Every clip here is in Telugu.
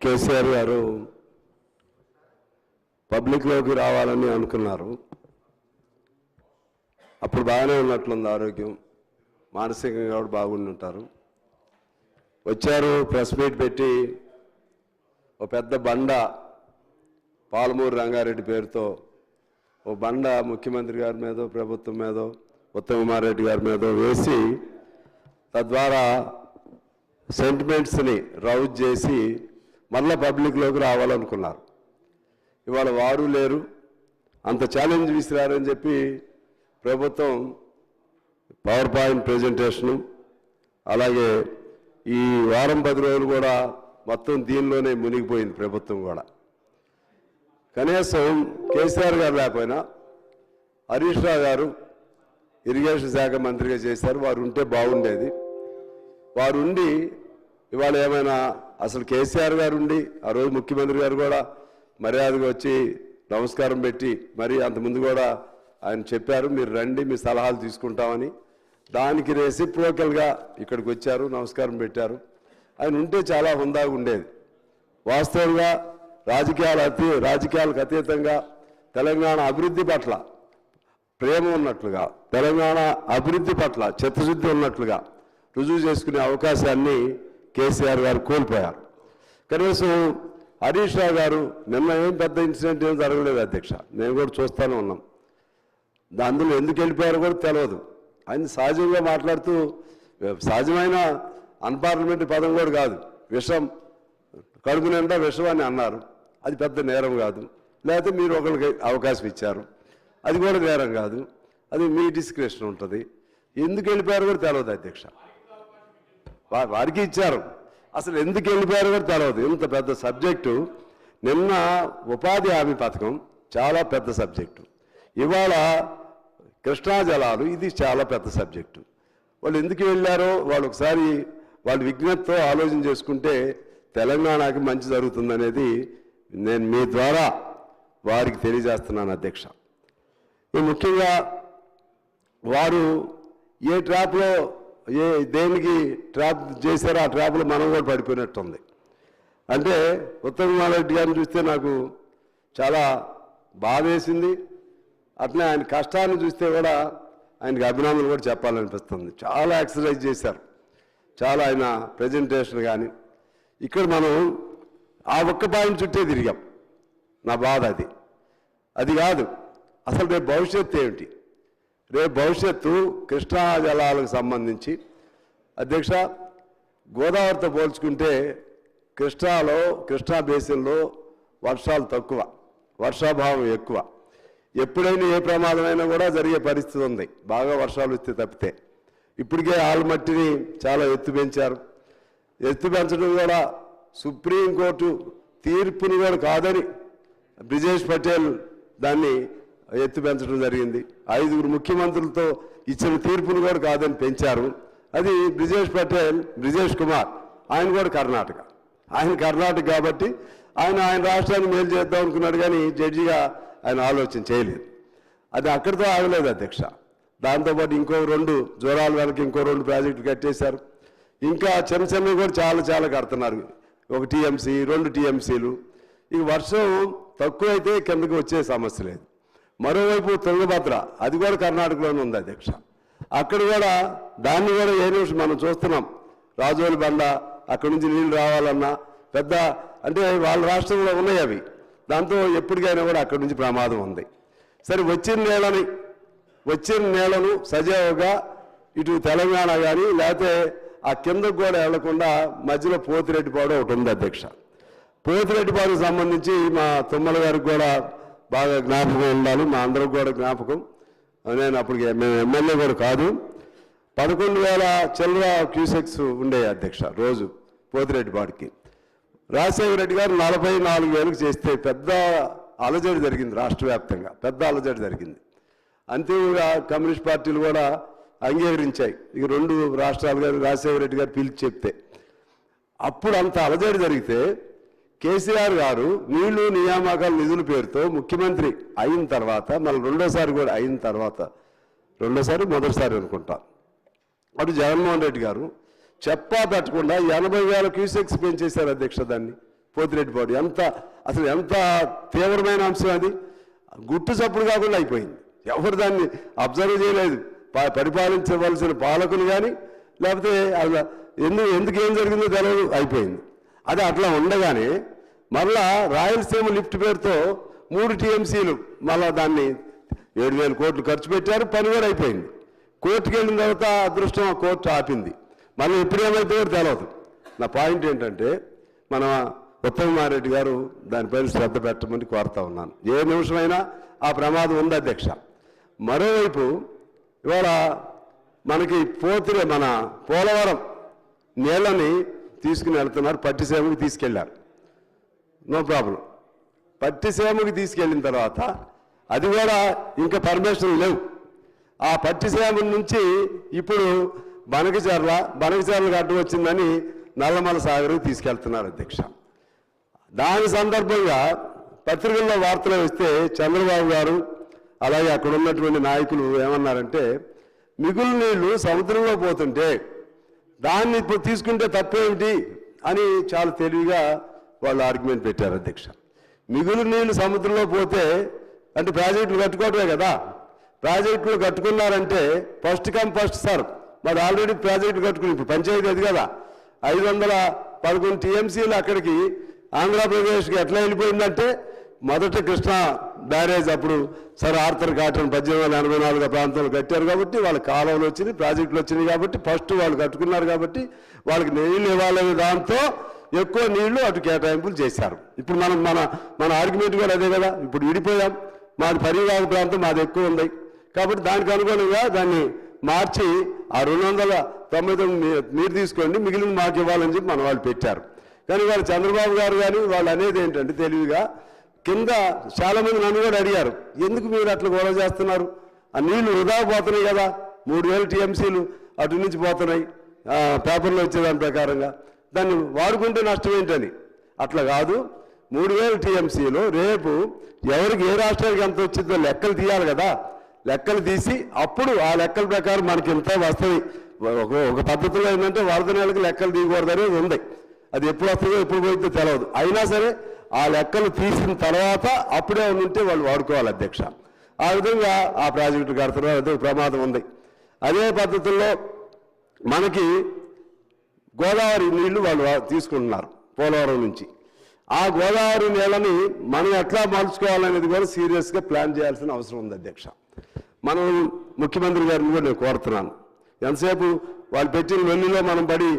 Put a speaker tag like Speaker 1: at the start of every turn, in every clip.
Speaker 1: కేసీఆర్ గారు పబ్లిక్లోకి రావాలని అనుకున్నారు. అప్పుడు బాగానే ఉన్నట్లుంది ఆరోగ్యం, మానసికంగా కూడా బాగుండి ఉంటారు. వచ్చారు, ప్రెస్ మీట్ పెట్టి ఓ పెద్ద బండ పాలమూరు రంగారెడ్డి పేరుతో ఓ బండ ముఖ్యమంత్రి గారి మీదో ప్రభుత్వం మీదో ఉత్తమ్ కుమార్ రెడ్డి గారి మీదో వేసి తద్వారా సెంటిమెంట్స్ని రౌజ్ చేసి మళ్ళీ పబ్లిక్లోకి రావాలనుకున్నారు. ఇవాళ వారు లేరు, అంత ఛాలెంజ్ విసిరారని చెప్పి ప్రభుత్వం పవర్ పాయింట్ ప్రెజెంటేషను, అలాగే ఈ వారం 10 రోజులు కూడా మొత్తం దీనిలోనే మునిగిపోయింది ప్రభుత్వం కూడా. కనీసం కేసీఆర్ గారు లేకపోయినా హరీష్ రావు గారు ఇరిగేషన్ శాఖ మంత్రిగా చేశారు. వారు ఉంటే బాగుండేది. వారు ఉండి ఇవాళ ఏమైనా అసలు కేసీఆర్ గారు ఉండి ఆ రోజు ముఖ్యమంత్రి గారు కూడా మర్యాదగా వచ్చి నమస్కారం పెట్టి మరి అంతకుముందు కూడా ఆయన చెప్పారు, మీరు రండి మీ సలహాలు తీసుకుంటామని. దానికి రెసిప్రోకల్గా ఇక్కడికి వచ్చారు, నమస్కారం పెట్టారు. ఆయన ఉంటే చాలా హుందాగా ఉండేది. వాస్తవంగా రాజకీయాలకు అతీతంగా తెలంగాణ అభివృద్ధి పట్ల ప్రేమ ఉన్నట్లుగా, తెలంగాణ అభివృద్ధి పట్ల చిత్తశుద్ధి ఉన్నట్లుగా రుజువు చేసుకునే అవకాశాన్ని కేసీఆర్ గారు కోల్పోయారు. కనీసం హరీష్ రావు గారు నిన్న ఏం పెద్ద ఇన్సిడెంట్ ఏం జరగలేదు అధ్యక్ష, మేము కూడా చూస్తూనే ఉన్నాం. అందులో ఎందుకు వెళ్ళిపోయారో కూడా తెలియదు. ఆయన సహజంగా మాట్లాడుతూ, సహజమైన అన్పార్లమెంటరీ పదం కూడా కాదు, విషం కడుపు నిండా విషం అని అన్నారు. అది పెద్ద నేరం కాదు. లేకపోతే మీరు ఒకరికి అవకాశం ఇచ్చారు, అది కూడా నేరం కాదు. అది మీ డిస్క్రిప్షన్ ఉంటుంది. ఎందుకు వెళ్ళిపోయారో కూడా తెలియదు అధ్యక్ష. వారికి ఇచ్చారు, అసలు ఎందుకు వెళ్ళిపోయారో కూడా తెలియదు. ఇంత పెద్ద సబ్జెక్టు. నిన్న ఉపాధి హామీ పథకం చాలా పెద్ద సబ్జెక్టు, ఇవాళ కృష్ణా జలాలు ఇది చాలా పెద్ద సబ్జెక్టు. వాళ్ళు ఎందుకు వెళ్ళారో వాళ్ళు ఒకసారి వాళ్ళ విజ్ఞతతో ఆలోచన చేసుకుంటే తెలంగాణకి మంచి జరుగుతుందనేది నేను మీ ద్వారా వారికి తెలియజేస్తున్నాను అధ్యక్ష. ముఖ్యంగా వారు ఏ ట్రాప్లో దేనికి ట్రాప్ చేశారో ఆ ట్రాప్లో మనం కూడా పడిపోయినట్టుంది. అంటే ఉత్తమ్ కుమార్ రెడ్డి గారిని చూస్తే నాకు చాలా బాధ వేసింది. అట్లనే ఆయన కష్టాన్ని చూస్తే కూడా ఆయనకి అభినందనలు కూడా చెప్పాలనిపిస్తుంది. చాలా ఎక్సర్సైజ్ చేశారు, చాలా ఆయన ప్రజెంటేషన్ కానీ. ఇక్కడ మనం ఆ ఒక్క పాయింట్ చుట్టే తిరిగాం. నా బాధ అది కాదు. అసలు రేపు భవిష్యత్తు ఏమిటి? రేపు భవిష్యత్తు కృష్ణా జలాలకు సంబంధించి అధ్యక్ష, గోదావరితో పోల్చుకుంటే కృష్ణా బేసిన్లో వర్షాలు తక్కువ, వర్షాభావం ఎక్కువ. ఎప్పుడైనా ఏ ప్రమాదమైనా కూడా జరిగే పరిస్థితి ఉంది, బాగా వర్షాలు వస్తే తప్పితే. ఇప్పటికే ఆల్మట్టిని చాలా ఎత్తు పెంచారు. ఎత్తు పెంచడం కూడా సుప్రీంకోర్టు తీర్పుని కూడా కాదని బ్రిజేష్ పటేల్ దాన్ని ఎత్తు పెంచడం జరిగింది. 5 ముఖ్యమంత్రులతో ఇచ్చిన తీర్పుని కూడా కాదని పెంచారు. అది బ్రిజేష్ కుమార్, ఆయన కూడా కర్ణాటక. ఆయన కర్ణాటక కాబట్టి ఆయన రాష్ట్రాన్ని మేలు చేద్దాం అనుకున్నాడు, కానీ జడ్జిగా ఆయన ఆలోచన చేయలేదు. అది అక్కడితో ఆగలేదు అధ్యక్ష. దాంతోపాటు ఇంకో 2 జోరాల వెనక ఇంకో 2 ప్రాజెక్టులు కట్టేశారు. ఇంకా చిన్నవి కూడా చాలా కడుతున్నారు. 1 టీఎంసీ 2 టీఎంసీలు. ఈ వర్షం తక్కువైతే కిందకి వచ్చే సమస్య లేదు. మరోవైపు తుంగభద్ర, అది కూడా కర్ణాటకలోనే ఉంది అధ్యక్ష. అక్కడ కూడా దాన్ని కూడా ఏ నిమిషం మనం చూస్తున్నాం. రాజోలి బండ అక్కడి నుంచి నీళ్ళు రావాలన్నా పెద్ద, అంటే వాళ్ళ రాష్ట్రంలో ఉన్నాయి అవి. దాంతో ఎప్పటికైనా కూడా అక్కడి నుంచి ప్రమాదం ఉంది. సరే, వచ్చిన నీళ్లను సజావుగా ఇటు తెలంగాణ కానీ లేకపోతే ఆ కిందకు కూడా వెళ్లకుండా మధ్యలో పోతిరెడ్డిపాడు ఒకటి ఉంది అధ్యక్ష. పోతిరెడ్డిపాడుకు సంబంధించి మా తుమ్మల గారికి కూడా బాగా జ్ఞాపకం ఉండాలి, మా అందరికి కూడా జ్ఞాపకం. నేను అప్పటికి మేము ఎమ్మెల్యే కూడా కాదు. 11,000 చిల్లర క్యూసెక్స్ ఉండేవి అధ్యక్ష రోజు పోతిరెడ్డిపాడుకి. రాజశేఖర రెడ్డి గారు 44,000 చేస్తే పెద్ద అలజడి జరిగింది, రాష్ట్ర వ్యాప్తంగా పెద్ద అలజడి జరిగింది. అంతిమంగా కమ్యూనిస్ట్ పార్టీలు కూడా అంగీకరించాయి. ఇక 2 రాష్ట్రాలు గారు రాజశేఖర రెడ్డి గారు పిలిచి చెప్తే అప్పుడు అంత అలజడి జరిగితే కేసీఆర్ గారు నీళ్లు నియామకాల నిధుల పేరుతో ముఖ్యమంత్రి అయిన తర్వాత, మళ్ళీ రెండోసారి కూడా అయిన తర్వాత, మొదటిసారి అనుకుంటా, అటు జగన్మోహన్ రెడ్డి గారు చెప్పా పెట్టకుండా 80,000 క్యూసెక్స్ పెంచేశారు అధ్యక్ష. దాన్ని పోతిరెడ్డిపాడు అసలు ఎంత తీవ్రమైన అంశం అది. గుట్టు చప్పుడు కాకుండా అయిపోయింది. ఎవరు దాన్ని అబ్జర్వ్ చేయలేదు. పరిపాలించవలసిన పాలకులు కానీ లేకపోతే ఎందుకు ఏం జరిగిందో తెలియదు, అయిపోయింది. అది అట్లా ఉండగానే మళ్ళా రాయలసీమ లిఫ్ట్ పేరుతో 3 టీఎంసీలు మళ్ళా దాన్ని 7,000 కోట్లు ఖర్చు పెట్టారు. పని కూడా అయిపోయింది. కోర్టుకు వెళ్ళిన తర్వాత అదృష్టం ఆ కోర్టు ఆపింది. మళ్ళీ ఎప్పుడేమైతే కూడా తెలియదు. నా పాయింట్ ఏంటంటే మన ఉత్తమమారెడ్డి గారు దానిపైన శ్రద్ధ పెట్టమని కోరుతా ఉన్నాను. ఏ నిమిషమైనా ఆ ప్రమాదం ఉంది అధ్యక్ష. మరోవైపు ఇవాళ మనకి మన పోలవరం నీళ్ళని తీసుకుని వెళ్తున్నారు. పట్టిసీమకి తీసుకెళ్లారు, నో ప్రాబ్లం. పట్టిసీమకి తీసుకెళ్ళిన తర్వాత అది కూడా ఇంకా పర్మిషన్ లేవు. ఆ పట్టిసీమ నుంచి ఇప్పుడు బనకచర్ల అడ్డు వచ్చిందని నల్లమల సాగర్కి తీసుకెళ్తున్నారు అధ్యక్ష. దాని సందర్భంగా పత్రికల్లో వార్తలు వస్తే చంద్రబాబు గారు అలాగే అక్కడ ఉన్నటువంటి నాయకులు ఏమన్నారంటే మిగులు నీళ్లు సముద్రంలో పోతుంటే దాన్ని ఇప్పుడు తీసుకుంటే తప్పేమిటి అని చాలా తెలివిగా వాళ్ళు ఆర్గ్యుమెంట్ పెట్టారు అధ్యక్ష. మిగులు నీళ్లు సముద్రంలో పోతే అంటే ప్రాజెక్టులు కట్టుకోవటమే కదా. ప్రాజెక్టులు కట్టుకున్నారంటే ఫస్ట్ కమ్ ఫస్ట్ సర్వ్. మరి ఆల్రెడీ ప్రాజెక్టులు కట్టుకుని ఇప్పుడు పంచాయతీ అది కదా 511 టీఎంసీలు అక్కడికి ఆంధ్రప్రదేశ్కి ఎట్లా వెళ్ళిపోయిందంటే మొదట కృష్ణా బ్యారేజ్ అప్పుడు సర్ ఆర్థర్ కాటన్ 1884 ప్రాంతంలో కట్టారు కాబట్టి వాళ్ళ కాలువలు వచ్చినాయి, ప్రాజెక్టులు వచ్చినాయి కాబట్టి ఫస్ట్ వాళ్ళు కట్టుకున్నారు కాబట్టి వాళ్ళకి నీళ్ళు ఇవ్వాలనే దాంతో ఎక్కువ నీళ్లు అటు కేటాయింపులు చేశారు. ఇప్పుడు మన ఆర్గ్యుమెంట్ కూడా అదే కదా. ఇప్పుడు విడిపోయాం, మాది పరివాహక ప్రాంతం మాది ఎక్కువ ఉంది కాబట్టి దానికి అనుగుణంగా దాన్ని మార్చి ఆ 299 మీరు తీసుకోండి మిగిలిన మాకు ఇవ్వాలని చెప్పి మన వాళ్ళు పెట్టారు. కానీ వాళ్ళు చంద్రబాబు గారు కానీ వాళ్ళు అనేది ఏంటంటే తెలివిగా కింద చాలామంది నన్ను కూడా అడిగారు, ఎందుకు మీరు అట్లా గొడవ చేస్తున్నారు, ఆ నీళ్లు వృధా పోతున్నాయి కదా, 3,000 టీఎంసీలు అటు నుంచి పోతున్నాయి పేపర్లో వచ్చేదాని ప్రకారంగా, దాన్ని వాడుకుంటే నష్టం ఏంటని. అట్లా కాదు, 3,000 టీఎంసీలు రేపు ఎవరికి ఏ రాష్ట్రానికి ఎంత వచ్చిందో లెక్కలు తీయాలి కదా. లెక్కలు తీసి అప్పుడు ఆ లెక్కల ప్రకారం మనకి ఇంత వస్తుంది. ఒక పద్ధతిలో ఏంటంటే వరద నెలకు లెక్కలు తీయకూడదనేది ఉంది. అది ఎప్పుడు వస్తుందో ఎప్పుడు పోయిందో తెలియదు. అయినా సరే ఆ లెక్కలు తీసిన తర్వాత అప్పుడే ఉంటే వాళ్ళు వాడుకోవాలి అధ్యక్ష. ఆ విధంగా ఆ ప్రాజెక్టు కడుతున్నారు. అదే ప్రమాదం ఉంది. అదే పద్ధతుల్లో మనకి గోదావరి నీళ్లు వాళ్ళు తీసుకుంటున్నారు పోలవరం నుంచి. ఆ గోదావరి నీళ్ళని మనం ఎట్లా మలుచుకోవాలనేది కూడా సీరియస్గా ప్లాన్ చేయాల్సిన అవసరం ఉంది అధ్యక్ష. మనం ముఖ్యమంత్రి గారిని కూడా నేను కోరుతున్నాను, ఎంతసేపు వాళ్ళు పెట్టిన వెన్నులో మనం పడి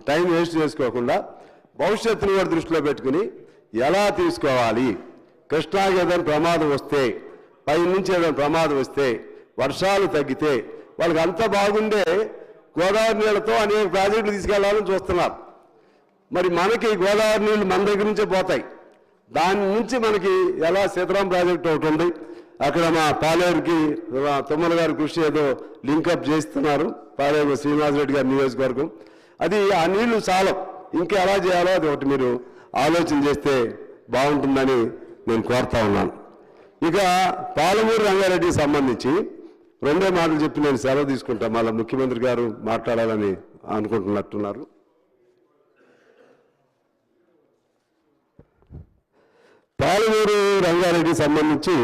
Speaker 1: టైం వేస్ట్ చేసుకోకుండా భవిష్యత్తును కూడా దృష్టిలో పెట్టుకుని ఎలా తీసుకోవాలి. కృష్ణాకి ఏదైనా ప్రమాదం వస్తే, పై నుంచి ఏదైనా ప్రమాదం వస్తే, వర్షాలు తగ్గితే వాళ్ళకి అంత బాగుండే గోదావరి నీళ్ళతో అనేక ప్రాజెక్టులు తీసుకెళ్లాలని చూస్తున్నారు. మరి మనకి గోదావరి నీళ్ళు మన దగ్గర నుంచే పోతాయి. దాని నుంచి మనకి ఎలా సీతారాం ప్రాజెక్టు ఒకటి ఉంది, అక్కడ మా పాలేరుకి తుమ్మల గారి కృషి ఏదో లింకప్ చేస్తున్నారు, పాలేరు శ్రీనివాసరెడ్డి గారి నియోజకవర్గం. అది ఆ నీళ్లు చాలా ఇంకా ఎలా చేయాలో అది ఒకటి మీరు ఆలోచన చేస్తే బాగుంటుందని నేను కోరుతా ఉన్నాను. ఇక పాలమూరు రంగారెడ్డికి సంబంధించి 2 మాటలు చెప్పి నేను సెలవు తీసుకుంటాను. మళ్ళీ ముఖ్యమంత్రి గారు మాట్లాడాలని అనుకుంటున్నట్టున్నారు. పాలమూరు రంగారెడ్డికి సంబంధించి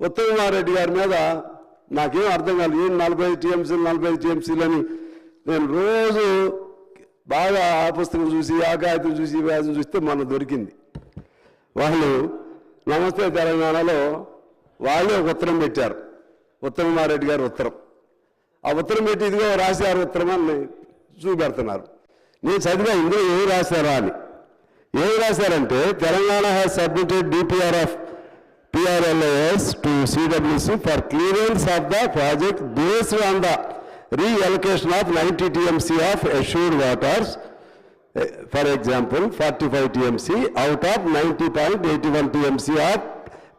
Speaker 1: ఉత్తమమారెడ్డి గారి మీద నాకేం అర్థం కాదు. ఏం 45 టీఎంసీలు అని నేను రోజు బాగా ఆ పుస్తకం చూసి ఆ కాగితం చూసి వ్యాసం చూస్తే మొన్న దొరికింది. వాళ్ళు నమస్తే తెలంగాణలో వాళ్ళే ఒక ఉత్తరం పెట్టారు, ఉత్తమమారెడ్డి గారు ఉత్తరం. ఆ ఉత్తరం పెట్టి ఇదిగో రాశారు ఉత్తరం అని చూపెడుతున్నారు. నేను చదివా ఇందులో ఏమి రాశారా అని. ఏమి రాశారంటే Telangana has submitted DPR of PRLAS to CWC for clearance of the project based on the reallocation of 90 TMC of assured waters, for example 45 TMC out of 90.81 TMC of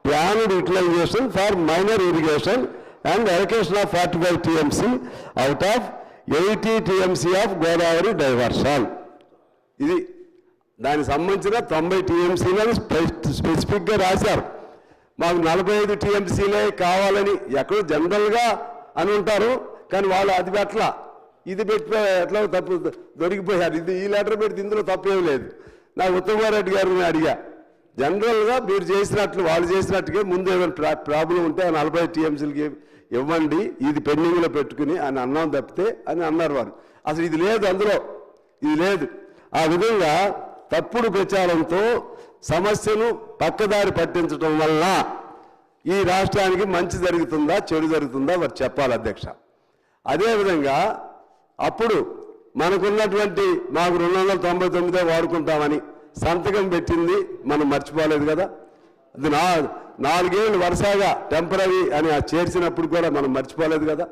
Speaker 1: planned utilization for minor irrigation and allocation of 45 TMC out of 80 TMC of Godavari diversion. ఇది దానికి సంబంధించిన 90 TMCలను స్పెసిఫిక్గా రాశారు. మాకు 45 టీఎంసీలే కావాలని ఎక్కడో జనరల్గా అని ఉంటారు, కానీ వాళ్ళు అది పెట్టలా. ఇది పెట్టి ఎట్లా తప్పు దొరికిపోయారు. ఇది ఈ లెటర్ పెడితే ఇందులో తప్పేం లేదు. నాకు ఉత్తమారెడ్డి గారిని అడిగా, జనరల్గా మీరు చేసినట్లు వాళ్ళు చేసినట్టుగా ముందు ఏమైనా ప్రాబ్లం ఉంటే 40 TMCలకి ఇవ్వండి, ఇది పెండింగ్లో పెట్టుకుని అని అన్నాం తప్పితే అని అన్నారు వారు. అసలు ఇది లేదు, అందులో ఇది లేదు. ఆ విధంగా తప్పుడు ప్రచారంతో సమస్యను పక్కదారి పట్టించడం వల్ల ఈ రాష్ట్రానికి మంచి జరుగుతుందా చెడు జరుగుతుందా వారు చెప్పాలి అధ్యక్ష. అదేవిధంగా అప్పుడు మనకున్నటువంటి మాకు 299 వాడుకుంటామని సంతకం పెట్టింది మనం మర్చిపోలేదు కదా. అది 4 ఏళ్ళు వరుసగా టెంపరీ అని చేర్చినప్పుడు కూడా మనం మర్చిపోలేదు కదా.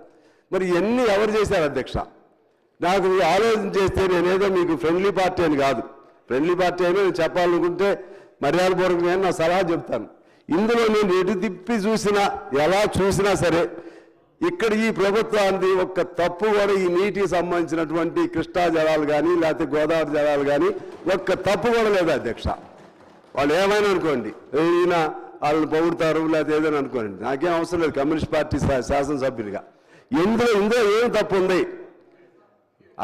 Speaker 1: మరి ఇవన్నీ ఎవరు చేశారు అధ్యక్ష? నాకు ఆలోచన చేస్తే నేనేదో మీకు ఫ్రెండ్లీ పార్టీ అని కాదు, ఫ్రెండ్లీ పార్టీ అయినా నేను చెప్పాలనుకుంటే మర్యాదపూర్వకంగా నా సలహా చెప్తాను. ఇందులో నేను ఎటు తిప్పి చూసినా ఎలా చూసినా సరే ఇక్కడ ఈ ప్రభుత్వాన్ని ఒక్క తప్పు కూడా ఈ నీటికి సంబంధించినటువంటి కృష్ణా జలాలు కానీ లేకపోతే గోదావరి జలాలు కానీ ఒక్క తప్పు కూడా లేదు అధ్యక్ష. వాళ్ళు ఏమైనా అనుకోండి, ఈయన వాళ్ళని పొగుడతారు లేకపోతే ఏదైనా అనుకోండి, నాకేం అవసరం లేదు కమ్యూనిస్ట్ పార్టీ శాసనసభ్యుడిగా. ఇందులో ఏం తప్పు ఉంది?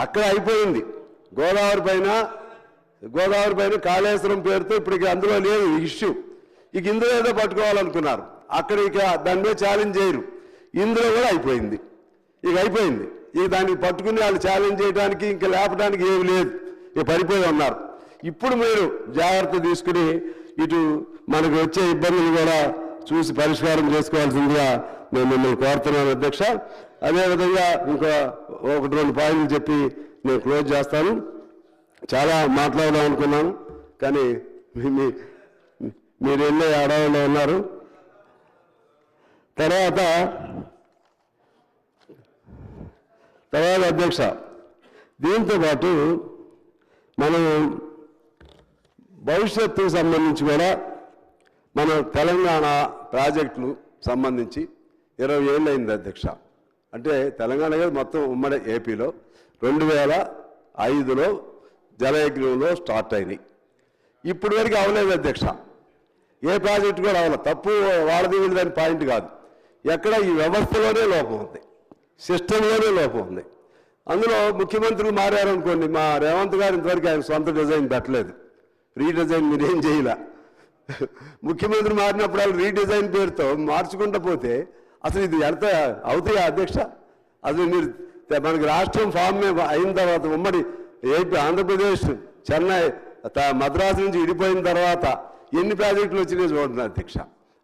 Speaker 1: అక్కడ అయిపోయింది. గోదావరి పైన కాళేశ్వరం పేరుతో ఇప్పటికి అందులో లేదు ఇష్యూ. ఇక ఇందులో ఏదో పట్టుకోవాలనుకున్నారు, అక్కడ ఇక దాని మీద ఛాలెంజ్ చేయరు. ఇందులో కూడా అయిపోయింది. ఇక అయిపోయింది. ఇక దాన్ని పట్టుకుని వాళ్ళు ఛాలెంజ్ చేయడానికి ఇంకా లేపడానికి ఏమి లేదు, ఇక పడిపోయి ఉన్నారు. ఇప్పుడు మీరు జాగ్రత్త తీసుకుని ఇటు మనకు వచ్చే ఇబ్బందులు కూడా చూసి పరిష్కారం చేసుకోవాల్సిందిగా నేను మిమ్మల్ని కోరుతున్నాను అధ్యక్ష. అదేవిధంగా ఇంకా 1-2 పాయింట్లు చెప్పి నేను క్లోజ్ చేస్తాను. చాలా మాట్లాడదాం అనుకున్నాను కానీ మీరు వెళ్ళే అడవుల్లో ఉన్నారు. తర్వాత అధ్యక్ష, దీంతోపాటు మనం భవిష్యత్తుకు సంబంధించి కూడా మన తెలంగాణ ప్రాజెక్టులు సంబంధించి 20 ఏళ్ళు అయింది అధ్యక్ష. అంటే తెలంగాణ మొత్తం ఉమ్మడి ఏపీలో 2005లో జలయజ్ఞంలో స్టార్ట్ అయినాయి. ఇప్పుడు వరకు అవ్వలేదు అధ్యక్ష. ఏ ప్రాజెక్టు కూడా అవ్వలేదు. తప్పు వాళ్ళది వీళ్ళదని పాయింట్ కాదు, ఎక్కడ ఈ వ్యవస్థలోనే లోపం ఉంది, సిస్టంలోనే లోపం ఉంది. అందులో ముఖ్యమంత్రులు మారారనుకోండి, మా రేవంత్ గారు ఇంతవరకు ఆయన సొంత డిజైన్ పెట్టలేదు, రీడిజైన్ మీరేం చేయలే. ముఖ్యమంత్రి మారినప్పుడు వాళ్ళు రీడిజైన్ పేరుతో మార్చుకుంటూ పోతే అసలు ఇది ఎంత అవుతాయా అధ్యక్ష? అసలు మీరు మనకి రాష్ట్రం ఫామ్ అయిన తర్వాత ఉమ్మడి ఏపీ ఆంధ్రప్రదేశ్ చెన్నై మద్రాసు నుంచి విడిపోయిన తర్వాత ఎన్ని ప్రాజెక్టులు వచ్చినాయో చూడండి అధ్యక్ష.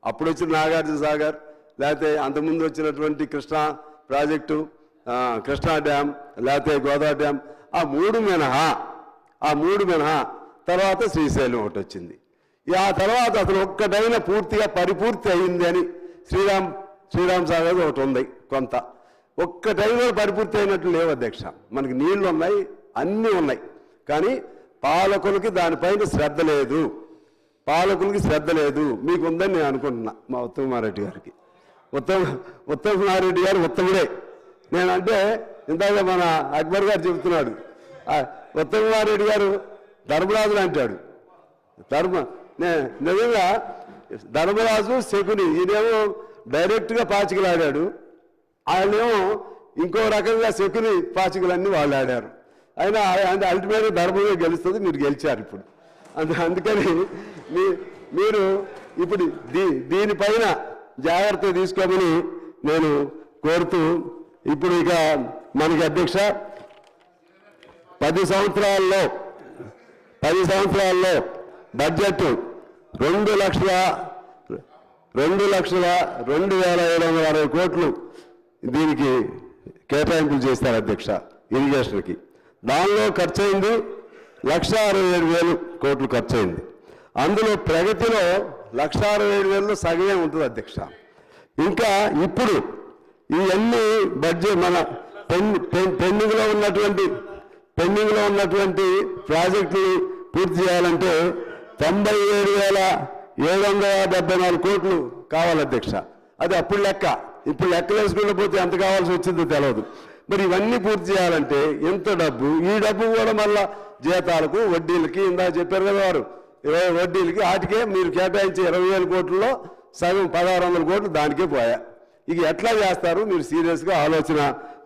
Speaker 1: అప్పుడు వచ్చిన నాగార్జున సాగర్, లేకపోతే అంతకుముందు వచ్చినటువంటి కృష్ణా ప్రాజెక్టు, కృష్ణా డ్యామ్, లేకపోతే గోదావరి డ్యామ్, ఆ మూడు మినహా తర్వాత శ్రీశైలం ఒకటి వచ్చింది. ఆ తర్వాత అసలు ఒక్కటైనా పూర్తిగా పరిపూర్తి అయింది అని శ్రీరామ్ సాగర్ ఒకటి ఉంది కొంత, ఒక్కటైనా పరిపూర్తి అయినట్లు లేవు అధ్యక్ష. మనకి నీళ్లు ఉన్నాయి, అన్నీ ఉన్నాయి, కానీ పాలకులకి దానిపైన శ్రద్ధ లేదు. మీకు ఉందని నేను అనుకుంటున్నా. మా ఉత్తమారెడ్డి గారికి ఉత్తమారెడ్డి గారు ఉత్తముడే. నేనంటే ఇందాక మన అక్బర్ గారు చెబుతున్నాడు, ఉత్తమారెడ్డి గారు ధర్మరాజులు అంటాడు. నిజంగా ధర్మరాజు శకుని, ఈయనేమో డైరెక్ట్గా పాచికలు ఆడాడు, ఆయనేమో ఇంకో రకంగా శకుని పాచికలన్నీ వాళ్ళు ఆడారు. అయినా అల్టిమేట్గా ధర్మమే గెలుస్తుంది, మీరు గెలిచారు ఇప్పుడు. అందుకని మీరు ఇప్పుడు దీనిపైన జాగ్రత్త తీసుకోమని నేను కోరుతూ, ఇప్పుడు ఇక మనకి అధ్యక్ష 10 సంవత్సరాల్లో బడ్జెట్ 2,02,760 కోట్లు దీనికి కేటాయింపులు చేస్తారు అధ్యక్ష, ఇరిగేషన్కి. దానిలో ఖర్చు అయింది 1,67,000 కోట్లు ఖర్చు అయింది. అందులో ప్రగతిలో 1,67,000లో సగమే ఉంటుంది అధ్యక్ష. ఇంకా ఇప్పుడు ఇవన్నీ బడ్జెట్ మన పెండింగ్లో ఉన్నటువంటి ప్రాజెక్టులు పూర్తి చేయాలంటే 97,774 కోట్లు కావాలి అధ్యక్ష. అది అప్పుడు లెక్క. ఇప్పుడు లెక్కలు వేసుకుంటూ పోతే ఎంత కావాల్సి వచ్చిందో తెలియదు. మరి ఇవన్నీ పూర్తి చేయాలంటే ఎంత డబ్బు, ఈ డబ్బు కూడా మళ్ళా జీతాలకు వడ్డీలకి ఇందాక చెప్పారు కదా వారు, వడ్డీలకి వాటికే మీరు కేటాయించే 20,000 కోట్లలో సగం 1,600 కోట్లు దానికే పోయా. ఇక ఎట్లా చేస్తారు మీరు సీరియస్గా ఆలోచన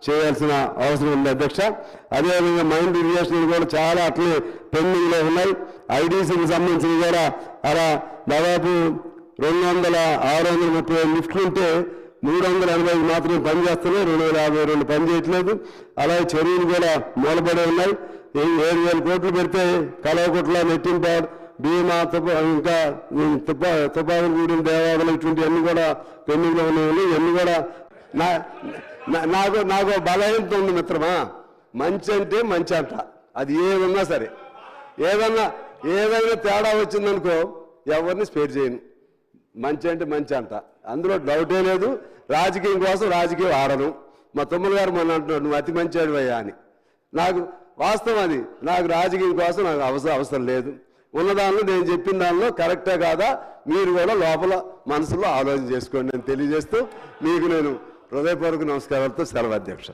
Speaker 1: చేయాల్సిన అవసరం ఉంది అధ్యక్ష. అదేవిధంగా మైండ్ ఇరిగేషన్ కూడా చాలా అట్లే పెండింగ్లో ఉన్నాయి. ఐడీసీకి సంబంధించి కూడా అలా దాదాపు 630 లిఫ్ట్లు ఉంటే 380 మాత్రమే పనిచేస్తున్నాయి, 252 పని చేయట్లేదు. అలాగే చెరువులు కూడా మూలపడి ఉన్నాయి. 7,000 కోట్లు పెడితే కలవకుట్ల, నెట్టింపాడు, భీమా, ఇంకా తుపాకులగూడెం, దేవాలయం ఇటువంటివన్నీ కూడా పెండింగ్లో ఉన్నాయి. ఇవన్నీ కూడా నాకు బలహీనత ఉంది మిత్రమా. మంచి అంటే మంచి అంట, అది ఏదన్నా సరే. ఏదైనా తేడా వచ్చిందనుకో ఎవరిని స్పేర్ చేయను. మంచి అంటే మంచి అంట, అందులో డౌటే లేదు. రాజకీయం కోసం రాజకీయం ఆడను. మా తమ్ముడు గారు మొన్న అంటున్నాడు నువ్వు అతి మంచివాడివయ్యా అని. నాకు వాస్తవం అది. నాకు రాజకీయం కోసం నాకు అవసరం లేదు. ఉన్నదానిలో నేను చెప్పిన దానిలో కరెక్టే కాదా మీరు కూడా లోపల మనసులో ఆలోచన చేసుకోండి అని తెలియజేస్తూ మీకు నేను హృదయపూర్వక నమస్కారాలతో సెలవు అధ్యక్ష.